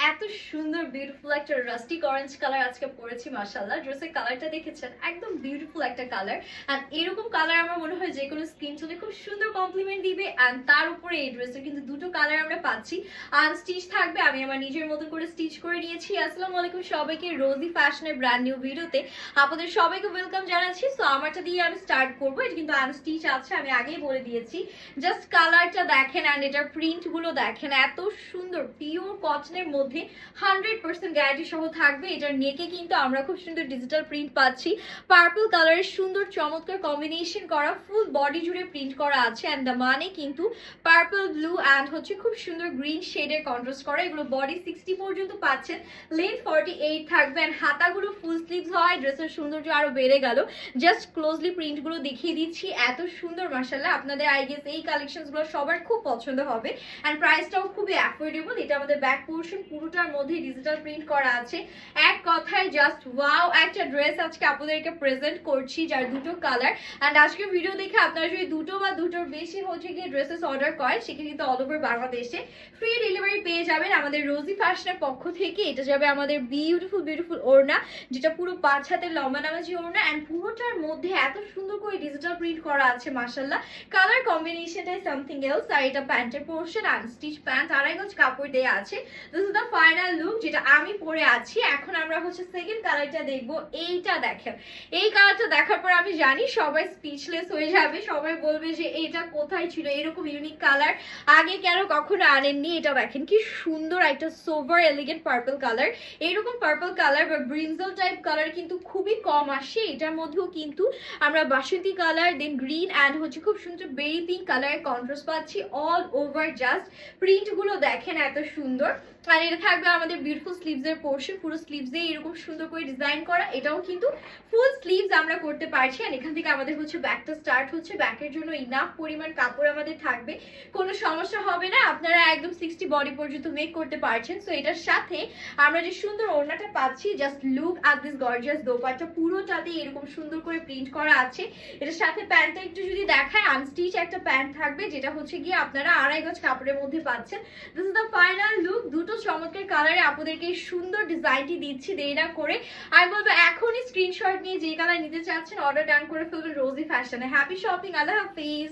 এত সুন্দর বিউটিফুল একটা রাস্টিক অরেঞ্জ কালার আজকে পরেছি মাশাআল্লাহ। ড্রেসের কালারটা দেখেছেন, একদম বিউটিফুল একটা কালার। আর এরকম কালার আমার মনে হয় যে কোনো স্কিন টোনে খুব সুন্দর কমপ্লিমেন্ট দিবে। আর তার উপরে এই ড্রেসের কিন্তু দুটো কালার আমরা পাচ্ছি, আনস্টিচ থাকবে। আমি আমার নিজের মতো করে স্টিচ করে নিয়েছি। আসসালামু আলাইকুম সবাইকে, রোজি ফ্যাশনের ব্র্যান্ড নিউ ভিডিওতে আপনাদের সবাইকে ওয়েলকাম জানাচ্ছি। সো আমারটা দিয়ে আমি স্টার্ট করবো। এটা কিন্তু আনস্টিচ আছে, আমি আগেই বলে দিয়েছি। জাস্ট কালারটা দেখেন অ্যান্ড এটার প্রিন্ট গুলো দেখেন, এত সুন্দর পিওর কটনের মধ্যে 100% গ্যারান্টি সহ থাকবে। এটার নেকে কিন্তু আমরা খুব সুন্দর ডিজিটাল প্রিন্ট পাচ্ছি, পার্পল কালারের সুন্দর চমৎকার কম্বিনেশন করা, ফুল বডি জুড়ে প্রিন্ট করা আছে। অ্যান্ড মানে কিন্তু পার্পল ব্লু অ্যান্ড হচ্ছে খুব সুন্দর গ্রিন শেডের কন্ট্রাস্ট করা। এগুলো বডি 60 পর্যন্ত পাচ্ছেন, লেন্থ 48 থাকবে। অ্যান্ড হাতাগুলো ফুল স্লিভস হয়, ড্রেসের সৌন্দর্য আরো বেড়ে গেল। জাস্ট ক্লোজলি প্রিন্ট গুলো দেখিয়ে দিচ্ছি, এত সুন্দর মাশাআল্লাহ। আপনাদের আই গেস এই কালেকশন গুলো সবার খুব পছন্দ হবে। অ্যান্ড প্রাইসটাও খুবই অ্যাফোর্ডেবল। এটা আমাদের ব্যাক পোর্শন পুরোটার মধ্যে ডিজিটাল প্রিন্ট করা আছে। এক কথায় জাস্ট ওয়াও একটা ড্রেস আজকে আপনাদেরকে প্রেজেন্ট করছি, যার দুটো কালার। অ্যান্ড আজকে ভিডিও দেখে আপনারা যদি দুটো বা দুটোর বেশি হচ্ছে গিয়ে ড্রেসেস অর্ডার করেন, সেখানে কিন্তু অল ওভার বাংলাদেশে ফ্রি ডেলিভারি পেয়ে যাবেন আমাদের রোজি ফ্যাশনের পক্ষ থেকে। এটা যাবে আমাদের বিউটিফুল বিউটিফুল ওড়না, যেটা পুরো 5 হাতের লম্বা নামাজি ওড়না। অ্যান্ড পুরোটার মধ্যে এত সুন্দর করে ডিজিটাল প্রিন্ট করা আছে মাশাআল্লাহ। কালার কম্বিনেশনটাই সামথিং এলস। আর এটা প্যান্টের পোর্শন, আনস্টিচ প্যান্ট, আড়াই গজ কাপড় দেয়া আছে। This is the final look যেটা আমি পরে আছি। এখন আমরা হচ্ছে সেকেন্ড কালারটা দেখবো। এইটা দেখেন, এই কালারটা দেখার পর আমি জানি সবাই স্পিচলেস হয়ে যাবে, সবাই বলবে যে এটা কোথায় ছিল, এরকম ইউনিক কালার আগে কেন কখনো আনেননি। এটা দেখেন কি সুন্দর একটা সোভার এলিগেন্ট পার্পল কালার। এইরকম পার্পল কালার বা ব্রিনজল টাইপ কালার কিন্তু খুবই কম আসে। এটার মধ্যেও কিন্তু আমরা বাসন্তী কালার, দেন গ্রিন অ্যান্ড হচ্ছে খুব সুন্দর বেরি পিঙ্ক কালারের কন্ট্রাস্ট পাচ্ছি অল ওভার। জাস্ট প্রিন্ট গুলো দেখেন এত সুন্দর। আর এটা থাকবে আমাদের বিউটিফুল স্লিভস এর পোর্শন, পুরো স্লিভস এ এরকম সুন্দর করে ডিজাইন করা। এটাও কিন্তু ফুল স্লিভস আমরা করতে পারছি। আর এখান থেকে আমাদের হচ্ছে ব্যাকটা স্টার্ট হচ্ছে, ব্যাকের জন্য ইনাফ পরিমাণ কাপড় আমাদের থাকবে, কোনো সমস্যা হবে না। আপনারা একদম 60 বডি পর্যন্ত মেক করতে পারছেন। সো এটার সাথে আমরা যে সুন্দর ওড়নাটা পাচ্ছি, just look at this gorgeous dupatta, পুরোটাতে এরকম সুন্দর করে প্রিন্ট করা আছে। এটার সাথে প্যান্টটা একটু যদি দেখায়, আনস্টিচ একটা প্যান্ট থাকবে, যেটা হচ্ছে গিয়ে আপনারা আড়াই গজ কাপড়ের মধ্যে পাচ্ছেন। This is the final look. দুটো চমৎকার কালারে আপনাদেরকে এই সুন্দর ডিজাইনটি দিচ্ছি, দেরি না করে আমি বলবো এখনই স্ক্রিনশট নিয়ে যে কালার নিতে চাচ্ছেন অর্ডার ডান করে ফেলবেন রোজি ফ্যাশনে। হ্যাপি শপিং, আল্লাহ হাফিজ।